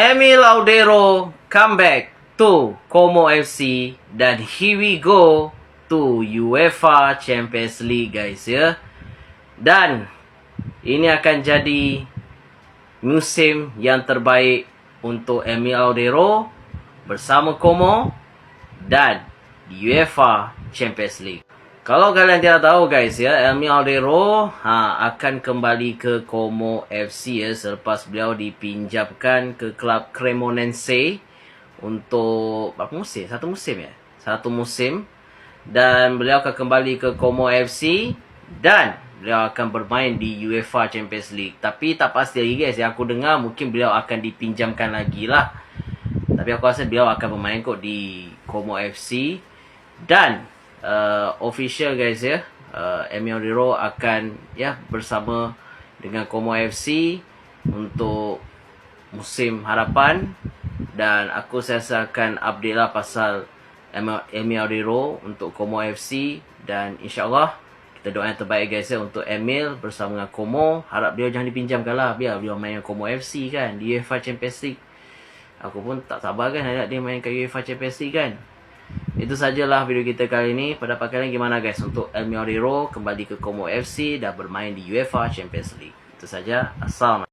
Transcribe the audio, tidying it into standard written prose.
Emil Laudero come back to Como FC dan here we go to UEFA Champions League guys ya. Dan ini akan jadi musim yang terbaik untuk Emil Laudero bersama Como dan di UEFA Champions League. Kalau kalian tidak tahu guys ya, Emil Laudero akan kembali ke Como FC ya, selepas beliau dipinjamkan ke klub Cremonense untuk berapa musim? Satu musim. Dan beliau akan kembali ke Como FC dan beliau akan bermain di UEFA Champions League. Tapi tak pasti lagi guys ya, aku dengar mungkin beliau akan dipinjamkan lagi lah. Tapi aku rasa beliau akan bermain kok di Como FC. Dan official guys ya, Emil Laudero akan bersama dengan Como FC untuk musim harapan. Dan aku rasa akan update lah pasal Emil Laudero untuk Como FC. Dan insyaAllah kita doa yang terbaik guys ya untuk Emil bersama dengan Como. Harap beliau jangan dipinjamkan lah, biar beliau main dengan Como FC kan di UEFA Champions League. Aku pun tak sabar kan nak dia main ke UEFA Champions League kan. Itu sajalah video kita kali ini. Pendapat kalian gimana guys untuk Emil Laudero kembali ke Como FC dan bermain di UEFA Champions League? Itu saja. Assalamualaikum.